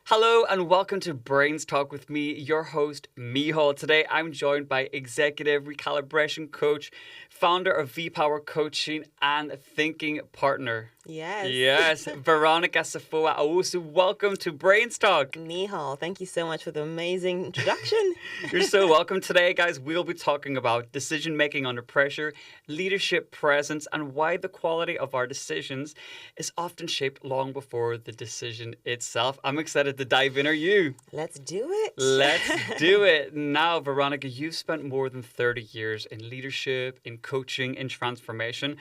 Hello and welcome to Brainz Talk with me, your host, Michal. Today I'm joined by executive recalibration coach, founder of VPower Coaching and thinking partner. Yes, Veronica Safoa Owusu. Welcome to Brainz Talk. Michal, thank you so much for the amazing introduction. You're so welcome. Today, guys, we'll be talking about decision making under pressure, leadership presence, and why the quality of our decisions is often shaped long before the decision itself. I'm excited to dive in. Are you? Let's do it. Let's do it. Now, Veronica, you've spent more than 30 years in leadership, in coaching, in transformation.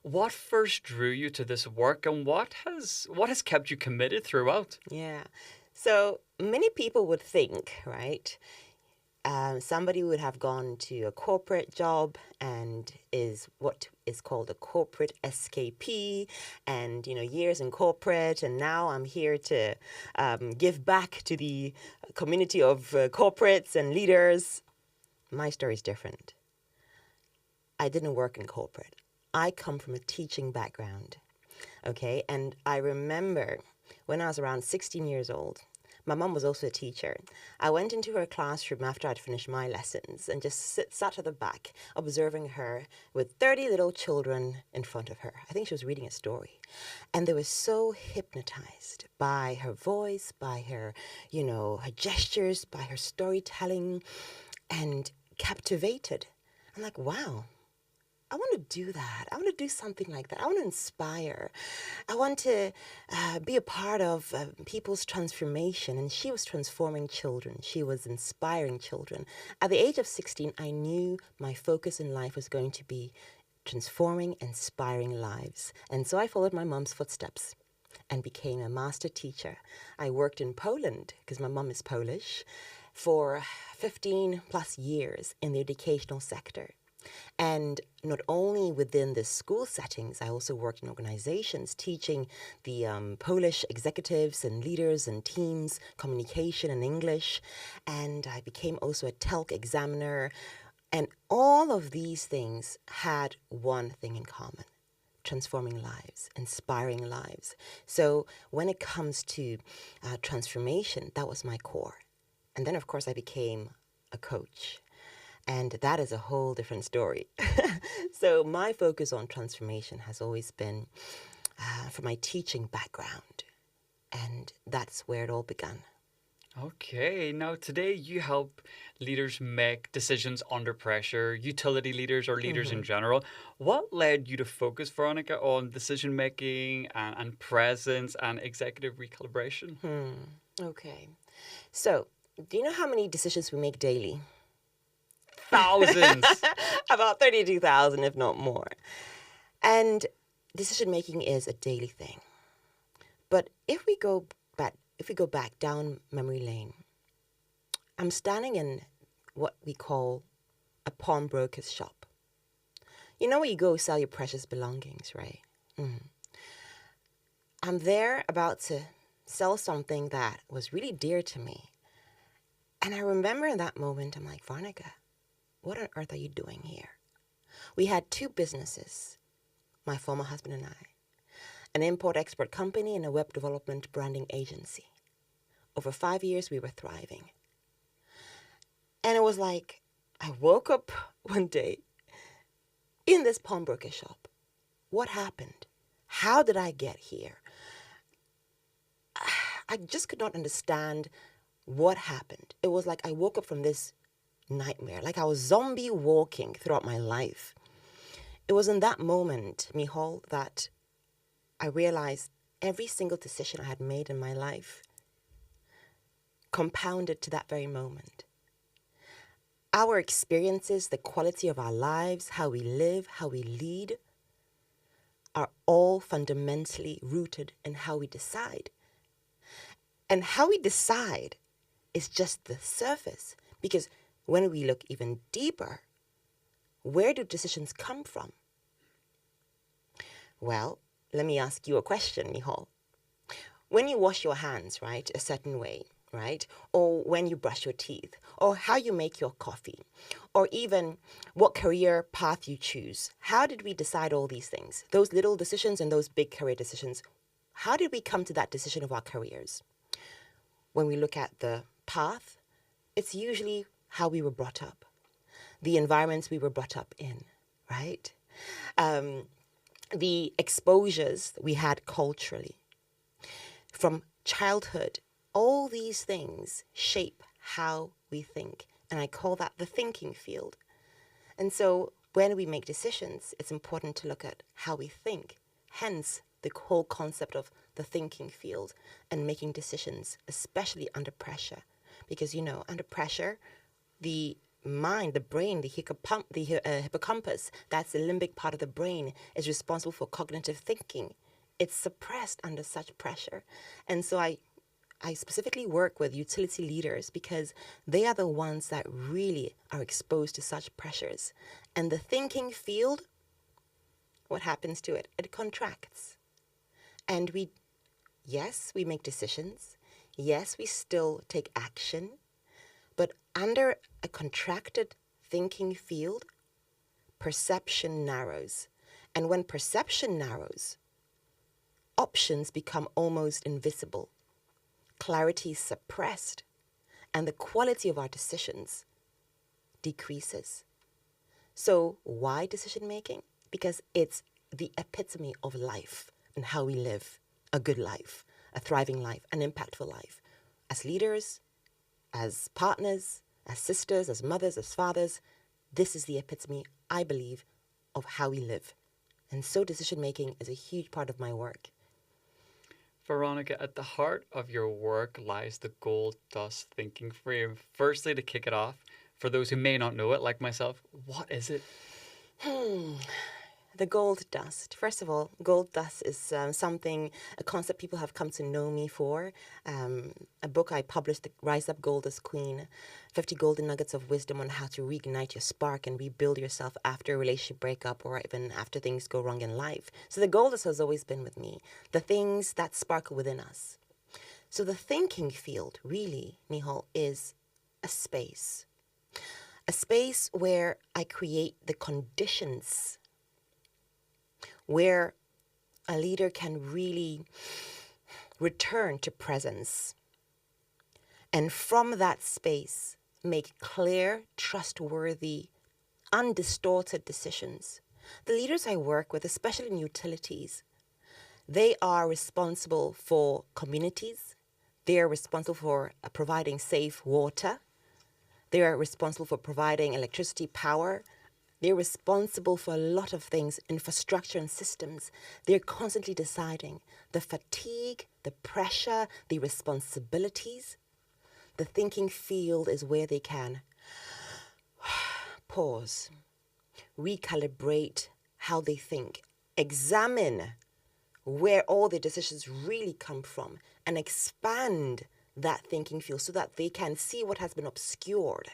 What first drew you to this work, and what has kept you committed throughout? Yeah. So many people would think, right? Somebody would have gone to a corporate job and is what is called a corporate escapee, and years in corporate, and now I'm here to give back to the community of corporates and leaders. My story is different. I didn't work in corporate. I come from a teaching background, okay? And I remember when I was around 16 years old, my mom was also a teacher. I went into her classroom after I'd finished my lessons and just sat at the back, observing her with 30 little children in front of her. I think she was reading a story. And they were so hypnotized by her voice, by her, her gestures, by her storytelling, and captivated. I'm like, wow. I want to do that. I want to do something like that. I want to inspire. I want to be a part of people's transformation. And she was transforming children. She was inspiring children. At the age of 16, I knew my focus in life was going to be transforming, inspiring lives. And so I followed my mom's footsteps and became a master teacher. I worked in Poland, because my mom is Polish, for 15 plus years in the educational sector. And not only within the school settings, I also worked in organizations teaching the Polish executives and leaders and teams communication and English. And I became also a TELC examiner. And all of these things had one thing in common: transforming lives, inspiring lives. So when it comes to transformation, that was my core. And then, of course, I became a coach. And that is a whole different story. So my focus on transformation has always been from my teaching background. And that's where it all began. Okay, now today you help leaders make decisions under pressure, utility leaders or leaders in general. What led you to focus, Veronica, on decision making and presence and executive recalibration? Okay. So, do you know how many decisions we make daily? Thousands. About 32,000, if not more. And decision making is a daily thing. But if we go back down memory lane, I'm standing in what we call a pawnbroker's shop. You know where you go sell your precious belongings, right? I'm there about to sell something that was really dear to me. And I remember in that moment, I'm like, Veronica, what on earth are you doing here? We had two businesses, my former husband and I, an import-export company and a web development branding agency. Over 5 years, we were thriving. And it was like, I woke up one day in this pawnbroker shop. What happened? How did I get here? I just could not understand what happened. It was like I woke up from this nightmare, like I was zombie walking throughout my life. It was in that moment, Michal, that I realized every single decision I had made in my life compounded to that very moment. Our experiences, the quality of our lives, how we live, how we lead, are all fundamentally rooted in how we decide. And how we decide is just the surface, because when we look even deeper, where do decisions come from? Well, let me ask you a question, Michal. When you wash your hands, right, a certain way, right, or when you brush your teeth, or how you make your coffee, or even what career path you choose, how did we decide all these things? Those little decisions and those big career decisions, how did we come to that decision of our careers? when we look at the path, it's usually how we were brought up, the environments we were brought up in, right? The exposures we had culturally. From childhood, all these things shape how we think. And I call that the thinking field. And so when we make decisions, it's important to look at how we think. Hence, the whole concept of the thinking field and making decisions, especially under pressure. Because, under pressure, the mind, the brain, the hippocampus, that's the limbic part of the brain, is responsible for cognitive thinking. It's suppressed under such pressure. And so I specifically work with utility leaders because they are the ones that really are exposed to such pressures. And the thinking field, what happens to it? It contracts. And yes, we make decisions. Yes, we still take action. But under a contracted thinking field, perception narrows. And when perception narrows, options become almost invisible. Clarity is suppressed, and the quality of our decisions decreases. So why decision making? Because it's the epitome of life and how we live a good life, a thriving life, an impactful life. As leaders, as partners, as sisters, as mothers, as fathers, this is the epitome, I believe, of how we live. And so decision making is a huge part of my work. Veronica, at the heart of your work lies the gold dust thinking frame. Firstly, to kick it off, for those who may not know it, like myself, what is it? The gold dust. First of all, gold dust is a concept people have come to know me for. A book I published, Rise Up Gold as Queen, 50 Golden Nuggets of Wisdom on how to reignite your spark and rebuild yourself after a relationship breakup or even after things go wrong in life. So the gold dust has always been with me, the things that sparkle within us. So the thinking field, really, Nihal, is a space where I create the conditions where a leader can really return to presence. And from that space, make clear, trustworthy, undistorted decisions. The leaders I work with, especially in utilities, they are responsible for communities. They are responsible for providing safe water. They are responsible for providing electricity, power. They're responsible for a lot of things, infrastructure and systems. They're constantly deciding the fatigue, the pressure, the responsibilities. The thinking field is where they can pause, recalibrate how they think, examine where all their decisions really come from, and expand that thinking field so that they can see what has been obscured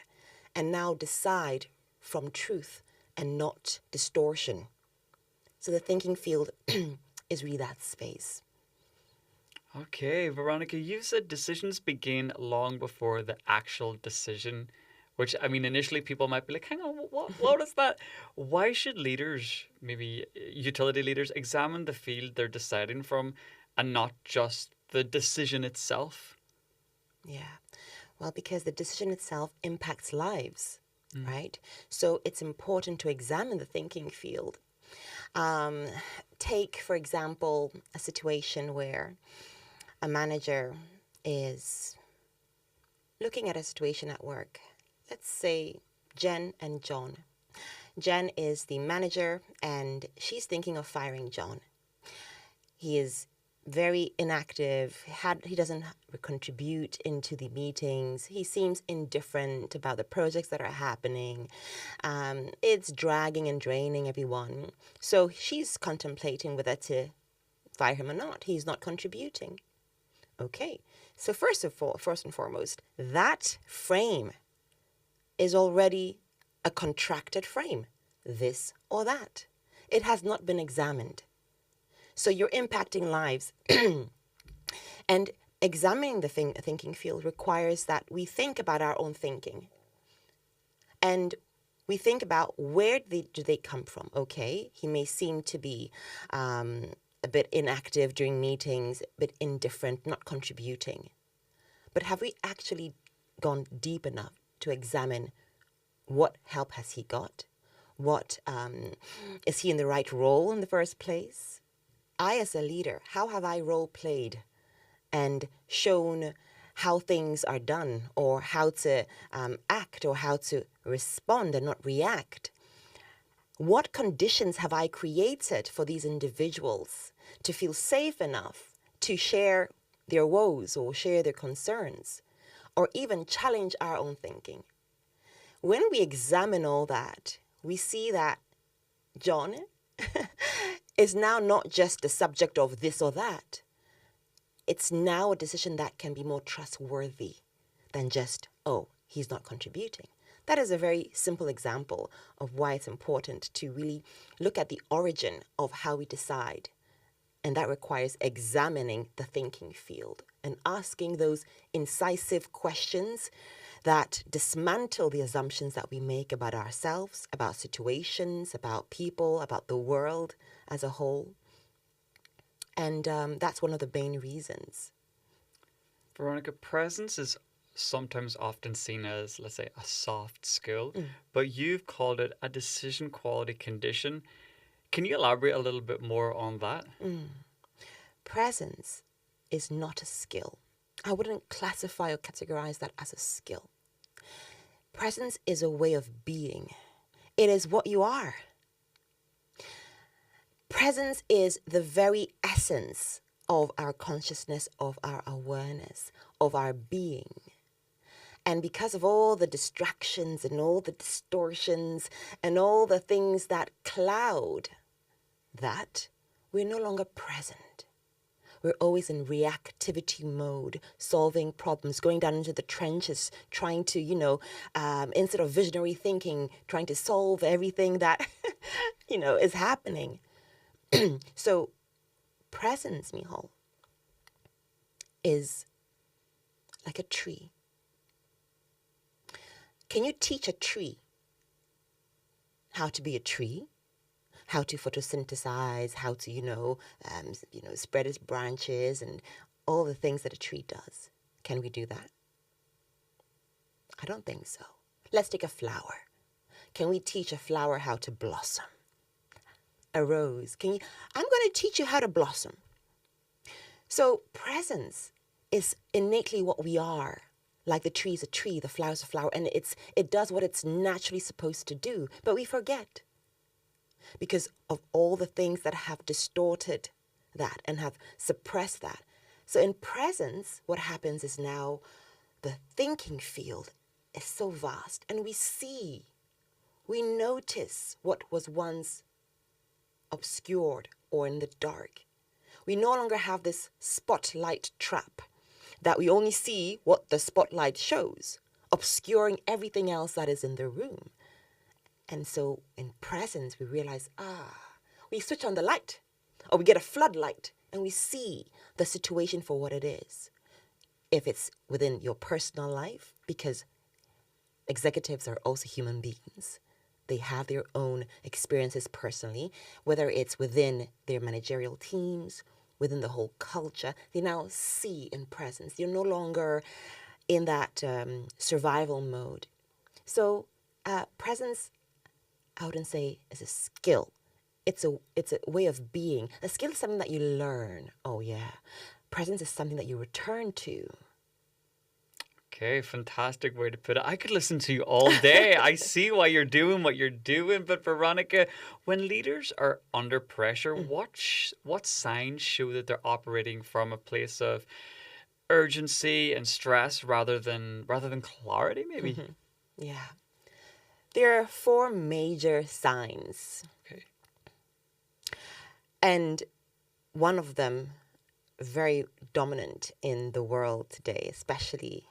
and now decide from truth and not distortion. So the thinking field is really that space. Okay, Veronica, you said decisions begin long before the actual decision, which, I mean, initially people might be like, hang on, what is that? Why should leaders, maybe utility leaders, examine the field they're deciding from and not just the decision itself? Yeah, well, because the decision itself impacts lives, right? So it's important to examine the thinking field. Take, for example, a situation where a manager is looking at a situation at work. Let's say Jen and John. Jen is the manager and she's thinking of firing John. He is very inactive. He doesn't contribute into the meetings. He seems indifferent about the projects that are happening. It's dragging and draining everyone. So she's contemplating whether to fire him or not. He's not contributing. Okay, so first and foremost, that frame is already a contracted frame, this or that. It has not been examined. So you're impacting lives. And examining the thinking field requires that we think about our own thinking. And we think about where do they come from. Okay, he may seem to be a bit inactive during meetings, a bit indifferent, not contributing. But have we actually gone deep enough to examine what help has he got? What is he in the right role in the first place? I, as a leader, how have I role played and shown how things are done, or how to act, or how to respond and not react? What conditions have I created for these individuals to feel safe enough to share their woes or share their concerns, or even challenge our own thinking? When we examine all that, we see that John is now not just the subject of this or that. It's now a decision that can be more trustworthy than just, oh, he's not contributing. That is a very simple example of why it's important to really look at the origin of how we decide. And that requires examining the thinking field and asking those incisive questions that dismantle the assumptions that we make about ourselves, about situations, about people, about the world as a whole. And that's one of the main reasons. Veronica, presence is sometimes often seen as, let's say, a soft skill, but you've called it a decision quality condition. Can you elaborate a little bit more on that? Presence is not a skill. I wouldn't classify or categorize that as a skill. Presence is a way of being. It is what you are. Presence is the very essence of our consciousness, of our awareness, of our being. And because of all the distractions and all the distortions and all the things that cloud that, we're no longer present. We're always in reactivity mode, solving problems, going down into the trenches, trying to, instead of visionary thinking, trying to solve everything that, is happening. So presence, Mihal, is like a tree. Can you teach a tree how to be a tree? How to photosynthesize, how to, spread its branches and all the things that a tree does. Can we do that? I don't think so. Let's take a flower. Can we teach a flower how to blossom? A rose. I'm going to teach you how to blossom. So presence is innately what we are. Like the tree is a tree, the flower is a flower, and it does what it's naturally supposed to do. But we forget, because of all the things that have distorted that and have suppressed that. So in presence, what happens is now the thinking field is so vast, and we notice what was once obscured or in the dark. We no longer have this spotlight trap that we only see what the spotlight shows, obscuring everything else that is in the room. And so in presence, we realize, we switch on the light, or we get a floodlight, and we see the situation for what it is. If it's within your personal life, because executives are also human beings. They have their own experiences personally, whether it's within their managerial teams, within the whole culture. They now see in presence. You're no longer in that survival mode. So presence, I wouldn't say, is a skill. It's a way of being. A skill is something that you learn. Oh, yeah. Presence is something that you return to. Okay, fantastic way to put it. I could listen to you all day. I see why you're doing what you're doing. But Veronica, when leaders are under pressure, what signs show that they're operating from a place of urgency and stress rather than clarity, maybe? Mm-hmm. Yeah. There are 4 major signs. Okay. And one of them, very dominant in the world today, especially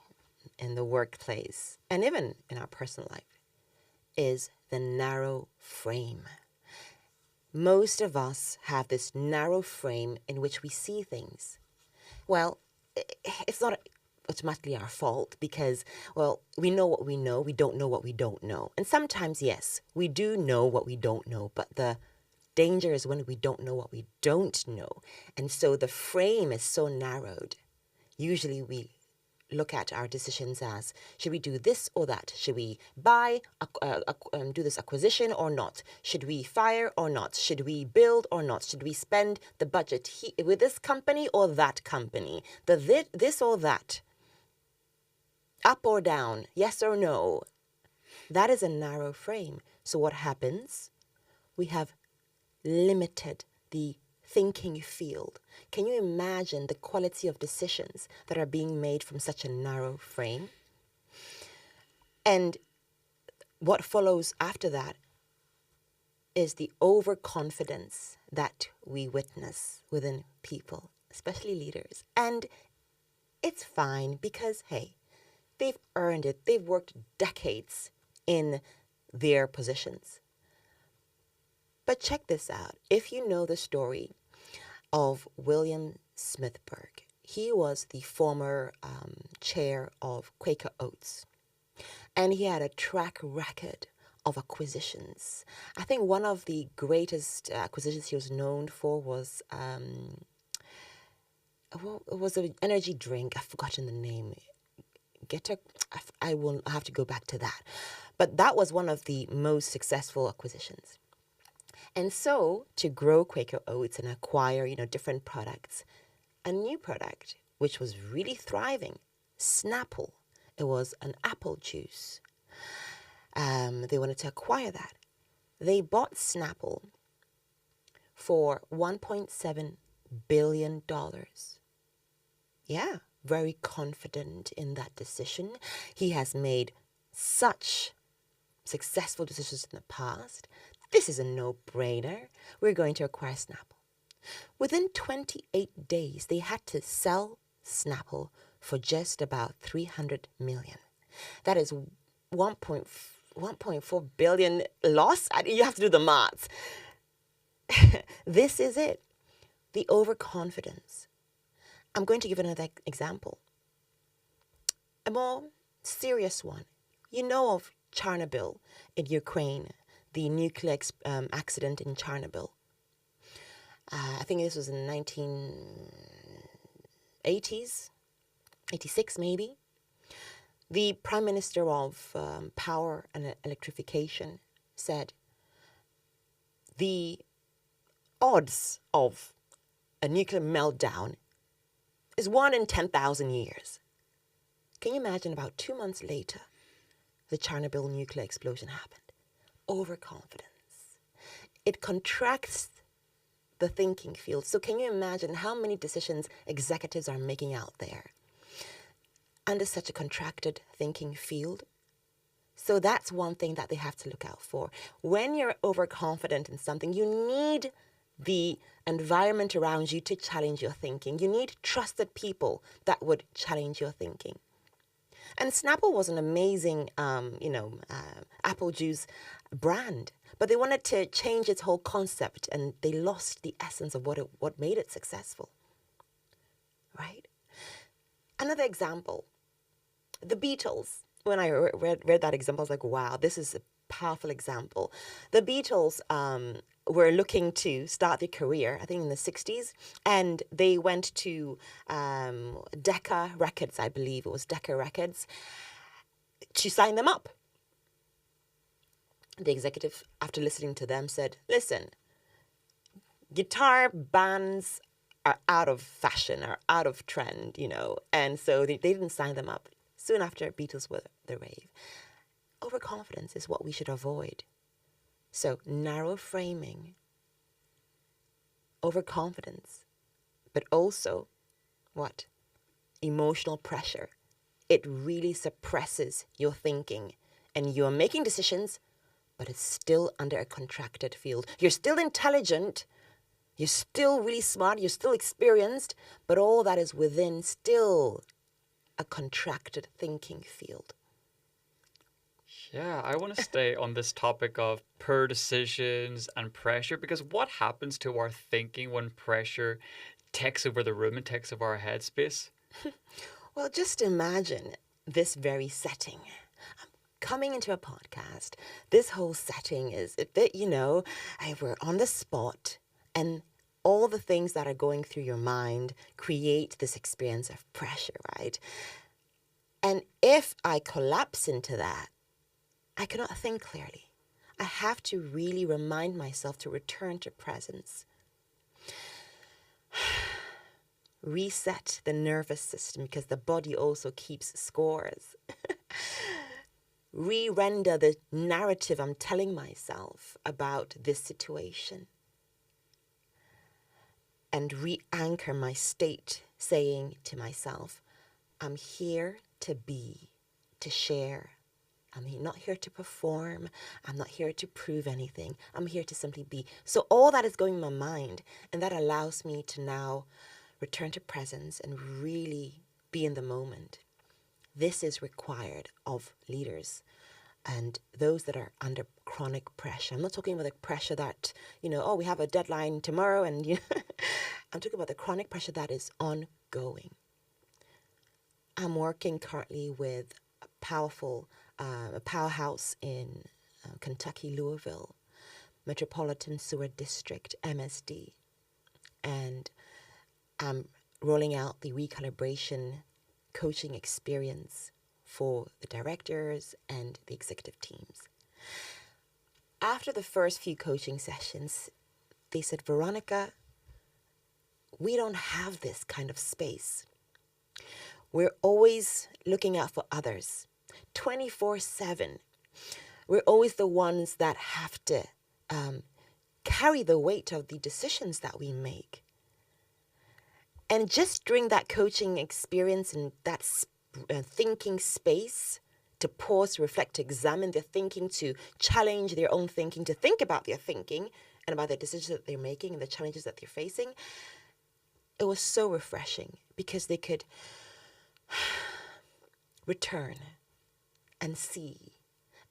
in the workplace and even in our personal life, is the narrow frame. Most of us have this narrow frame in which we see things. Well, it's not automatically our fault because, well, we know what we know, we don't know what we don't know. And sometimes, yes, we do know what we don't know, but the danger is when we don't know what we don't know. And so the frame is so narrowed. Usually we look at our decisions as, should we do this or that? Should we do this acquisition or not? Should we fire or not? Should we build or not? Should we spend the budget with this company or that company? This or that? Up or down? Yes or no? That is a narrow frame. So what happens? We have limited the thinking field. Can you imagine the quality of decisions that are being made from such a narrow frame? And what follows after that is the overconfidence that we witness within people, especially leaders. And it's fine because, hey, they've earned it. They've worked decades in their positions. But check this out. If you know the story of William Smithburg, he was the former chair of Quaker Oats, and he had a track record of acquisitions. I think one of the greatest acquisitions he was known for was it was an energy drink. I've forgotten the name. I will have to go back to that. But that was one of the most successful acquisitions. And so, to grow Quaker Oats and acquire, different products, a new product, which was really thriving, Snapple. It was an apple juice. They wanted to acquire that. They bought Snapple for $1.7 billion. Yeah, very confident in that decision. He has made such successful decisions in the past. This is a no-brainer. We're going to acquire Snapple. Within 28 days, they had to sell Snapple for just about $300 million. That is 1.4 billion loss. You have to do the maths. This is it. The overconfidence. I'm going to give another example. A more serious one. You know of Chernobyl in Ukraine, the nuclear accident in Chernobyl. I think this was in the 1980s, 86 maybe. The Prime Minister of Power and Electrification said the odds of a nuclear meltdown is 1 in 10,000 years. Can you imagine about 2 months later, the Chernobyl nuclear explosion happened? Overconfidence. It contracts the thinking field. So can you imagine how many decisions executives are making out there under such a contracted thinking field? So that's one thing that they have to look out for. When you're overconfident in something, you need the environment around you to challenge your thinking. You need trusted people that would challenge your thinking. And Snapple was an amazing, apple juice brand, but they wanted to change its whole concept, and they lost the essence of what made it successful. Right? Another example, the Beatles. When I read that example, I was like, wow, this is a powerful example. The Beatles were looking to start their career, I think in the 60s, and they went to Decca Records, I believe it was Decca Records, to sign them up. The executive, after listening to them, said, listen, guitar bands are out of fashion, are out of trend, and so they didn't sign them up. Soon after, Beatles were the rave. Overconfidence is what we should avoid. So narrow framing, overconfidence, but also what? Emotional pressure. It really suppresses your thinking, and you're making decisions, but it's still under a contracted field. You're still intelligent, you're still really smart, you're still experienced, but all that is within still a contracted thinking field. Yeah, I want to stay on this topic of poor decisions and pressure, because what happens to our thinking when pressure takes over the room and takes over our headspace? Well, just imagine this very setting. I'm coming into a podcast. This whole setting is a bit, we're on the spot, and all the things that are going through your mind create this experience of pressure, right? And if I collapse into that, I cannot think clearly. I have to really remind myself to return to presence. Reset the nervous system, because the body also keeps scores. Re-render the narrative I'm telling myself about this situation. And re-anchor my state, saying to myself, I'm here to be, to share. I'm not here to perform. I'm not here to prove anything. I'm here to simply be. So all that is going in my mind, and that allows me to now return to presence and really be in the moment. This is required of leaders and those that are under chronic pressure. I'm not talking about the pressure that, we have a deadline tomorrow, and I'm talking about the chronic pressure that is ongoing. I'm working currently with a powerhouse in Kentucky, Louisville, Metropolitan Sewer District, MSD. And I'm rolling out the Recalibration Coaching experience for the directors and the executive teams. After the first few coaching sessions, they said, Veronica, we don't have this kind of space. We're always looking out for others, 24/7. We're always the ones that have to carry the weight of the decisions that we make. And just during that coaching experience and that thinking space, to pause, reflect, to examine their thinking, to challenge their own thinking, to think about their thinking and about the decisions that they're making and the challenges that they're facing, it was so refreshing because they could return and see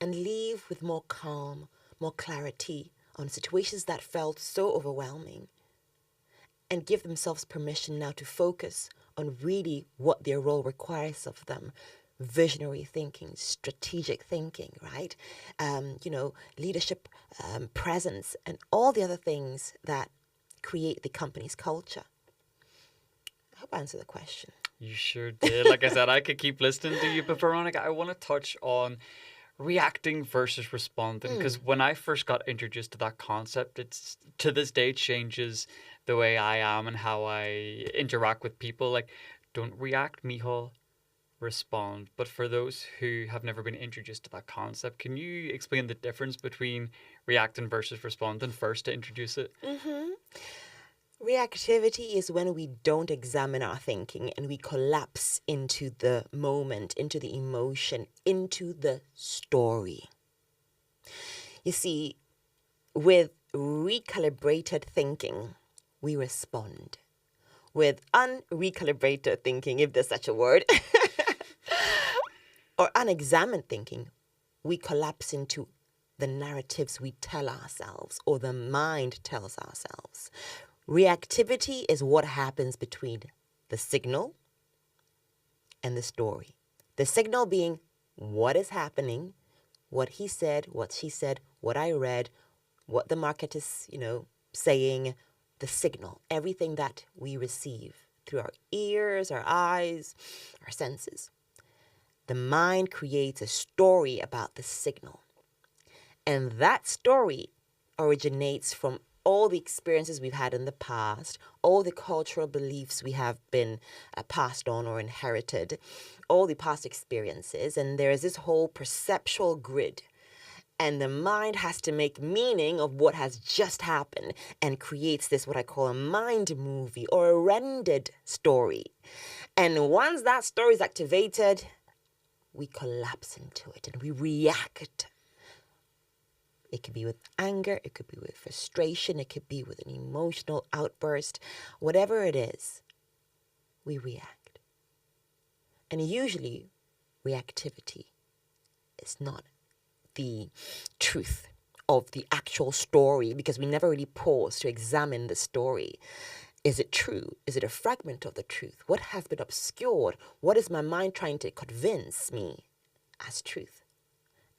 and leave with more calm, more clarity on situations that felt so overwhelming, and give themselves permission now to focus on really what their role requires of them. Visionary thinking, strategic thinking, right? Leadership, presence, and all the other things that create the company's culture. I hope I answered the question. You sure did. Like I said, I could keep listening to you, but Veronica, I want to touch on reacting versus responding, because when I first got introduced to that concept, it's to this day changes the way I am and how I interact with people. Like, don't react, Michal, respond. But for those who have never been introduced to that concept, can you explain the difference between reacting versus responding first to introduce it? Reactivity is when we don't examine our thinking and we collapse into the moment, into the emotion, into the story. You see, with recalibrated thinking, we respond. With unrecalibrated thinking, if there's such a word, or unexamined thinking, we collapse into the narratives we tell ourselves or the mind tells ourselves. Reactivity is what happens between the signal and the story. The signal being what is happening, what he said, what she said, what I read, what the market is, saying, the signal, everything that we receive through our ears, our eyes, our senses. The mind creates a story about the signal. And that story originates from all the experiences we've had in the past, all the cultural beliefs we have been passed on or inherited, all the past experiences. And there is this whole perceptual grid. And the mind has to make meaning of what has just happened and creates this, what I call a mind movie or a rendered story. And once that story is activated, we collapse into it and we react. It could be with anger, it could be with frustration, it could be with an emotional outburst. Whatever it is, we react. And usually, reactivity is not the truth of the actual story, because we never really pause to examine the story. Is it true? Is it a fragment of the truth? What has been obscured? What is my mind trying to convince me as truth?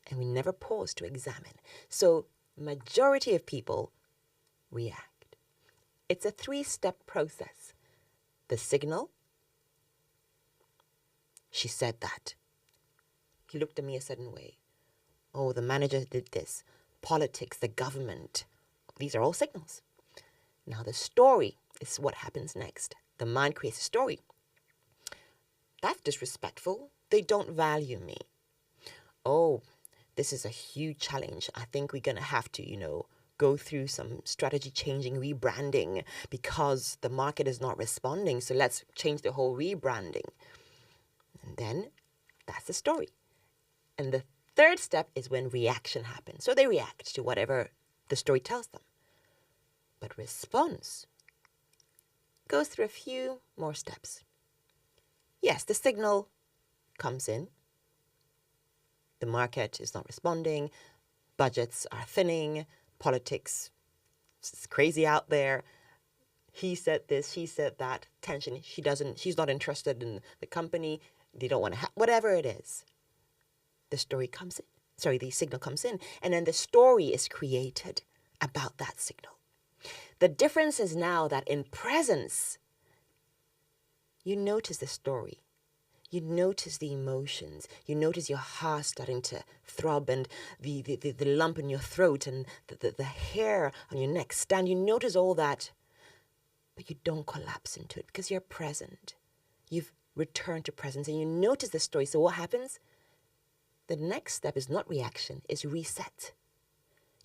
And we never pause to examine. So majority of people react. It's a 3-step process. The signal, she said that. he looked at me a certain way. Oh, the manager did this. Politics, the government. These are all signals. Now the story is what happens next. The mind creates a story. That's disrespectful. They don't value me. Oh, this is a huge challenge. I think we're going to have to, go through some strategy changing, rebranding, because the market is not responding. So let's change the whole rebranding. And then that's the story. And the third step is when reaction happens. So they react to whatever the story tells them. But response goes through a few more steps. Yes, the signal comes in. The market is not responding. Budgets are thinning. Politics is crazy out there. He said this, she said that. Tension. She's not interested in the company. They don't want to whatever it is. The story comes in. The signal comes in. And then the story is created about that signal. The difference is now that in presence, you notice the story. You notice the emotions. You notice your heart starting to throb and the lump in your throat and the hair on your neck stand. You notice all that, but you don't collapse into it because you're present. You've returned to presence and you notice the story. So what happens? The next step is not reaction, it's reset.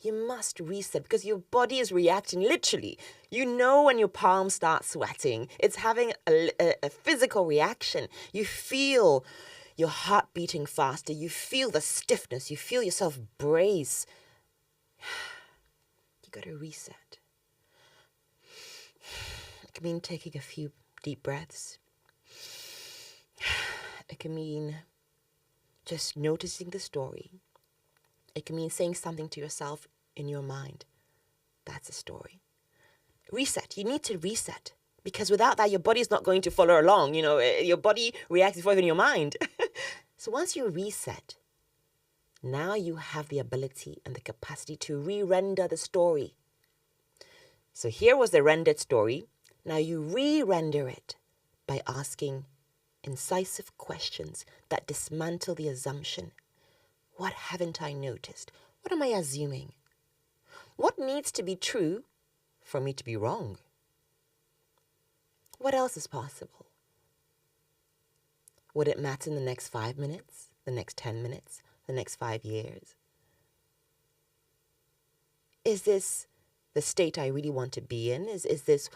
You must reset because your body is reacting literally. When your palms start sweating, it's having a physical reaction. You feel your heart beating faster. You feel the stiffness. You feel yourself brace. You got to reset. It can mean taking a few deep breaths. It can mean just noticing the story. It can mean saying something to yourself in your mind. That's a story. Reset. You need to reset. Because without that, your body is not going to follow along. Your body reacts before even your mind. So once you reset, now you have the ability and the capacity to re-render the story. So here was the rendered story. Now you re-render it by asking incisive questions that dismantle the assumption. What haven't I noticed? What am I assuming? What needs to be true for me to be wrong? What else is possible? Would it matter in the next 5 minutes, the next 10 minutes, the next 5 years? Is this the state I really want to be in? Is this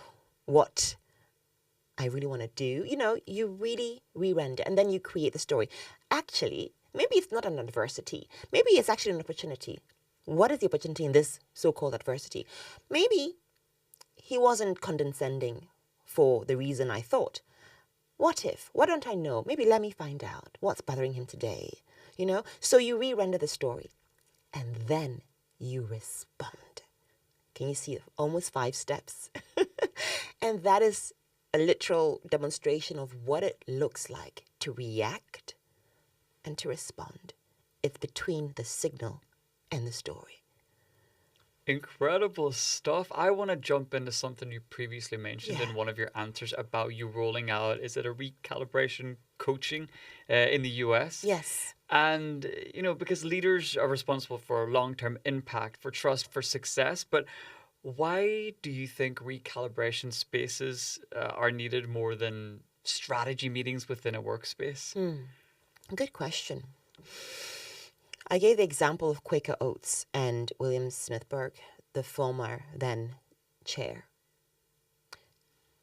what I really want to do? You really re-render and then you create the story. Actually, maybe it's not an adversity. Maybe it's actually an opportunity. What is the opportunity in this so-called adversity? Maybe he wasn't condescending for the reason I thought. What if? Why don't I know? Maybe let me find out what's bothering him today. So you re-render the story and then you respond. Can you see almost 5 steps? And that is a literal demonstration of what it looks like to react and to respond. It's between the signal and the story. Incredible stuff. I want to jump into something you previously mentioned in one of your answers about you rolling out, is it a recalibration coaching in the US? Yes. And, because leaders are responsible for long-term impact, for trust, for success. But why do you think recalibration spaces are needed more than strategy meetings within a workspace? Good question. I gave the example of Quaker Oats and William Smithberg, the former then chair.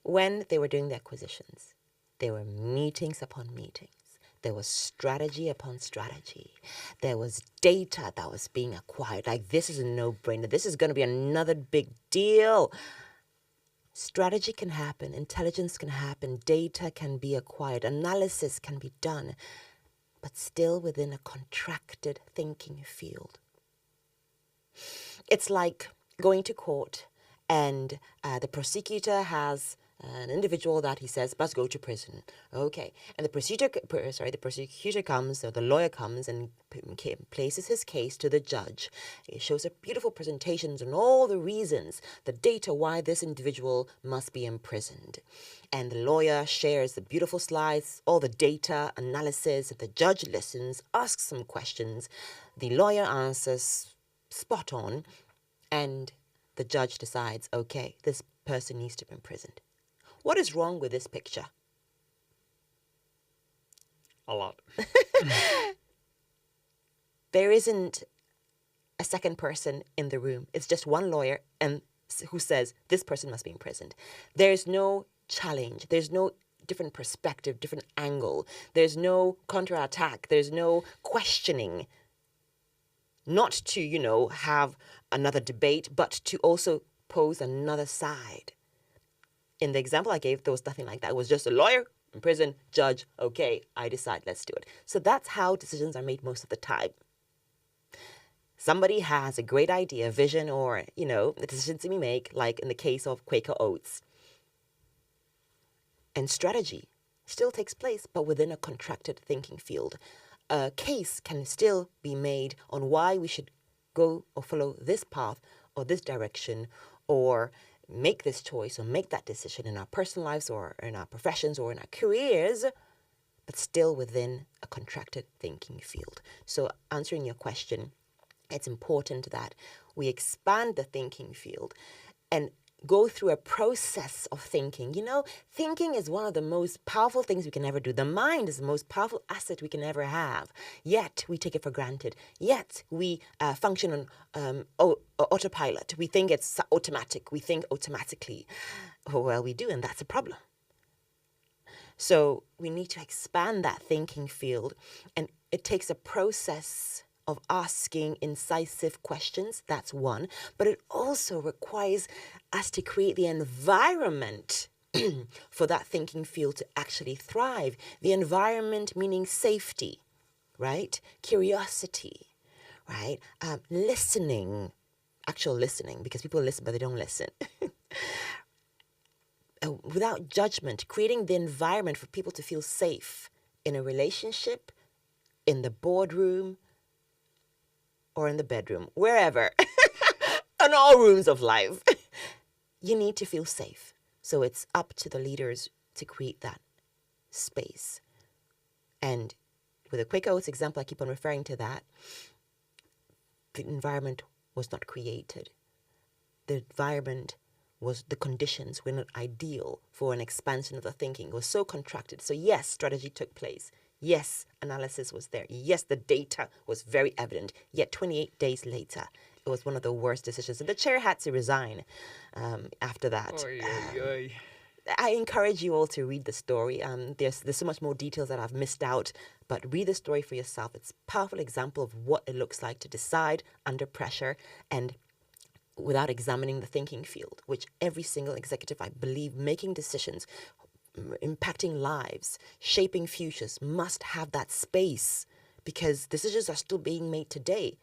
When they were doing the acquisitions, there were meetings upon meetings. There was strategy upon strategy. There was data that was being acquired. Like, this is a no-brainer. This is going to be another big deal. Strategy can happen. Intelligence can happen. Data can be acquired. Analysis can be done. But still within a contracted thinking field. It's like going to court and the prosecutor has an individual that he says must go to prison. Okay, and the prosecutor comes, or the lawyer comes and places his case to the judge. He shows a beautiful presentations on all the reasons, the data why this individual must be imprisoned. And the lawyer shares the beautiful slides, all the data analysis. The judge listens, asks some questions. The lawyer answers spot on, and the judge decides, okay, this person needs to be imprisoned. What is wrong with this picture? A lot. There isn't a second person in the room. It's just one lawyer and who says this person must be imprisoned. There's no challenge. There's no different perspective, different angle. There's no counterattack. There's no questioning. Not to, have another debate, but to also pose another side. In the example I gave, there was nothing like that. It was just a lawyer, in prison, judge, okay, I decide, let's do it. So that's how decisions are made most of the time. Somebody has a great idea, vision, or, the decisions we make, like in the case of Quaker Oats. And strategy still takes place, but within a contracted thinking field. A case can still be made on why we should go or follow this path or this direction, or make this choice or make that decision in our personal lives or in our professions or in our careers, but still within a contracted thinking field. So answering your question, it's important that we expand the thinking field and go through a process of thinking. Thinking is one of the most powerful things we can ever do. The mind is the most powerful asset we can ever have. Yet we take it for granted. Yet we function on autopilot. We think it's automatic. We think automatically. Well, we do, and that's a problem. So we need to expand that thinking field, and it takes a process of asking incisive questions. That's one. But it also requires us to create the environment for that thinking field to actually thrive. The environment meaning safety, right? Curiosity, right? Listening, actual listening, because people listen, but they don't listen. Without judgment, creating the environment for people to feel safe in a relationship, in the boardroom, or in the bedroom, wherever, in all rooms of life. You need to feel safe. So it's up to the leaders to create that space. And with the Quaker Oats example, I keep on referring to that. The environment was not created. The environment was, the conditions were not ideal for an expansion of the thinking. It was so contracted. So yes, strategy took place. Yes, analysis was there. Yes, the data was very evident. Yet 28 days later, it was one of the worst decisions. And the chair had to resign after that. I encourage you all to read the story. There's so much more details that I've missed out, but read the story for yourself. It's a powerful example of what it looks like to decide under pressure and without examining the thinking field, which every single executive, I believe, making decisions, impacting lives, shaping futures, must have that space, because decisions are still being made today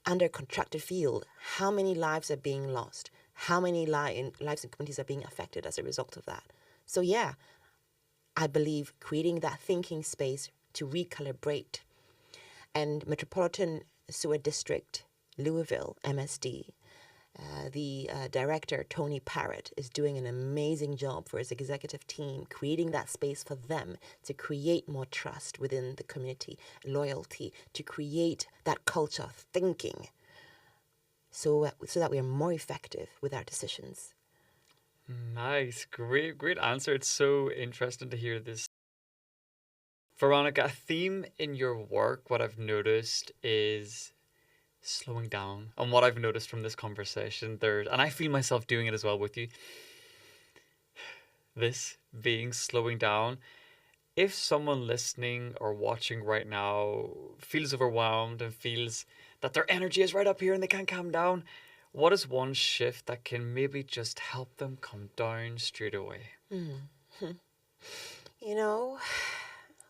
under a contracted field. How many lives are being lost? How many lives and communities are being affected as a result of that? So yeah, I believe creating that thinking space to recalibrate. And Metropolitan Sewer District, Louisville, MSD, the director, Tony Parrott, is doing an amazing job for his executive team, creating that space for them to create more trust within the community, loyalty, to create that culture of thinking so that we are more effective with our decisions. Nice. Great answer. It's so interesting to hear this. Veronica, a theme in your work, what I've noticed is slowing down. And what I've noticed from this conversation, and I feel myself doing it as well with you, this being slowing down. If someone listening or watching right now feels overwhelmed and feels that their energy is right up here and they can't calm down, what is one shift that can maybe just help them calm down straight away?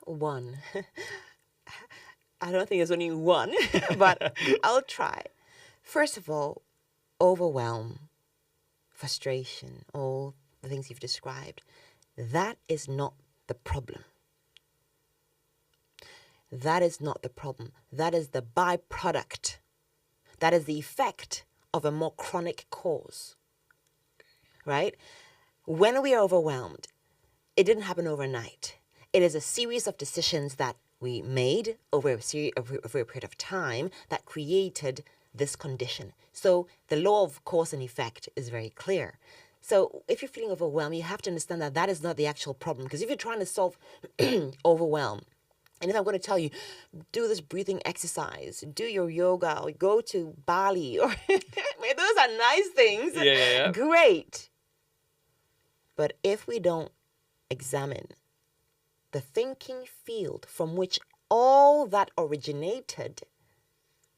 One. I don't think there's only one, but I'll try. First of all, overwhelm, frustration, all the things you've described, that is not the problem. That is not the problem. That is the byproduct. That is the effect of a more chronic cause, right? When we are overwhelmed, it didn't happen overnight. It is a series of decisions that we made over a period of time that created this condition. So the law of cause and effect is very clear. So if you're feeling overwhelmed, you have to understand that that is not the actual problem. Because if you're trying to solve overwhelm, and if I'm going to tell you, do this breathing exercise, do your yoga, or go to Bali, or those are nice things. Yeah. Great. But if we don't examine the thinking field from which all that originated,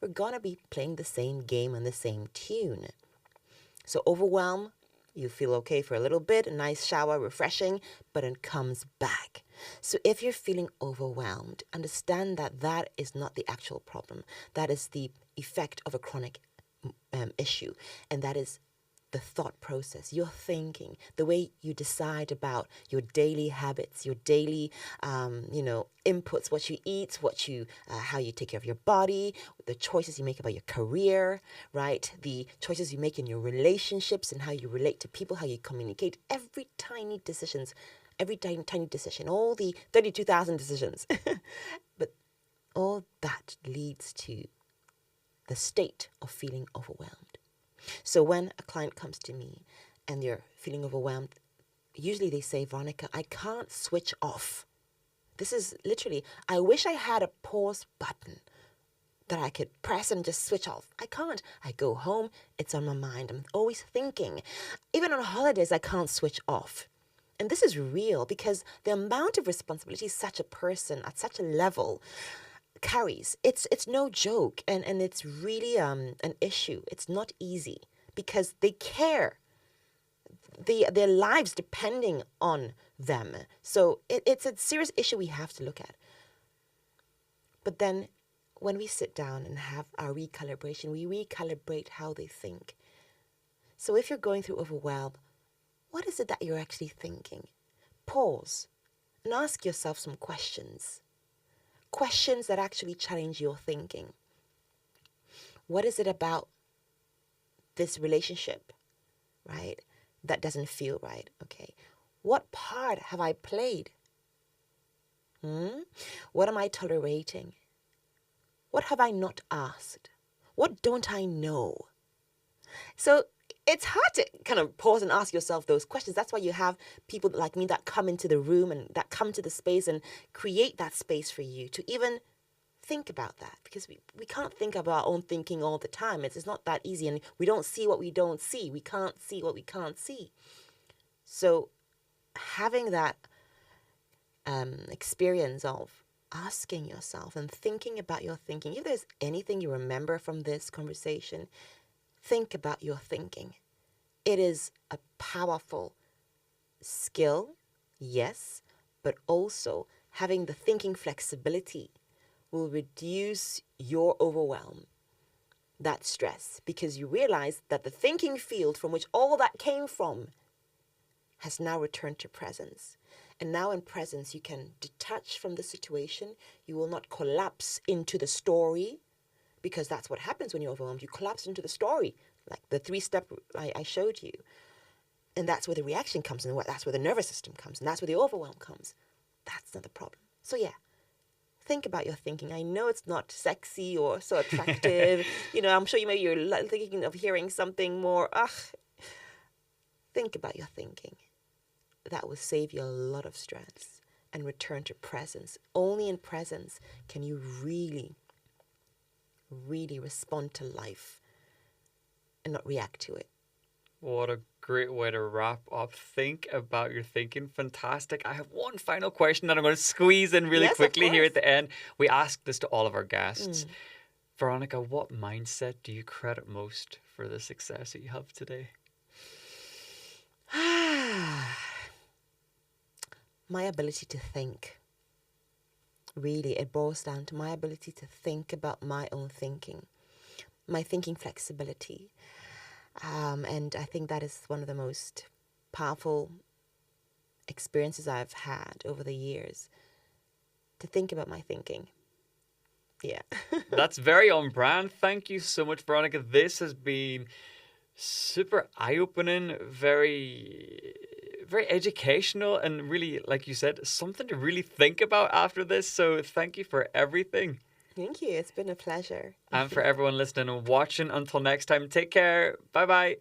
we're going to be playing the same game and the same tune. So overwhelm, you feel okay for a little bit, a nice shower, refreshing, but it comes back. So if you're feeling overwhelmed, understand that that is not the actual problem. That is the effect of a chronic issue, and that is the thought process, your thinking, the way you decide about your daily habits, your daily, inputs, what you eat, how you take care of your body, the choices you make about your career, right? The choices you make in your relationships and how you relate to people, how you communicate, every tiny decision, all the 32,000 decisions. But all that leads to the state of feeling overwhelmed. So when a client comes to me and they're feeling overwhelmed, usually they say, Veronica, I can't switch off. This is literally, I wish I had a pause button that I could press and just switch off. I can't. I go home, it's on my mind. I'm always thinking. Even on holidays, I can't switch off. And this is real because the amount of responsibility such a person at such a level carries, it's no joke, and it's really an issue. It's not easy because they care. Their lives depending on them. So it's a serious issue we have to look at. But then when we sit down and have our recalibration, we recalibrate how they think. So if you're going through overwhelm, what is it that you're actually thinking? Pause and ask yourself some questions. Questions that actually challenge your thinking. What is it about this relationship, right, that doesn't feel right? Okay. What part have I played? What am I tolerating? What have I not asked? What don't I know? So it's hard to kind of pause and ask yourself those questions. That's why you have people like me that come into the room and that come to the space and create that space for you to even think about that, because we can't think of our own thinking all the time. It's not that easy, and we don't see what we don't see. We can't see what we can't see. So having that experience of asking yourself and thinking about your thinking, if there's anything you remember from this conversation, think about your thinking. It is a powerful skill, yes, but also having the thinking flexibility will reduce your overwhelm, that stress, because you realize that the thinking field from which all that came from has now returned to presence. And now in presence, you can detach from the situation. You will not collapse into the story, because that's what happens when you're overwhelmed. You collapse into the story, like the 3-step I showed you. And that's where the reaction comes, and that's where the nervous system comes, and that's where the overwhelm comes. That's not the problem. So yeah, think about your thinking. I know it's not sexy or so attractive. I'm sure you're thinking of hearing something more. Think about your thinking. That will save you a lot of stress and return to presence. Only in presence can you really, really respond to life and not react to it. What a great way to wrap up. Think about your thinking. Fantastic. I have one final question that I'm going to squeeze in really quickly here at the end. We ask this to all of our guests. Veronica, what mindset do you credit most for the success that you have today? My ability to think. Really, it boils down to my ability to think about my own thinking, my thinking flexibility. And I think that is one of the most powerful experiences I've had over the years to think about my thinking. Yeah. That's very on brand. Thank you so much, Veronica. This has been super eye-opening, very educational, and really, like you said, something to really think about after this. So thank you for everything. Thank you. It's been a pleasure. And for everyone listening and watching, until next time, take care. Bye-bye.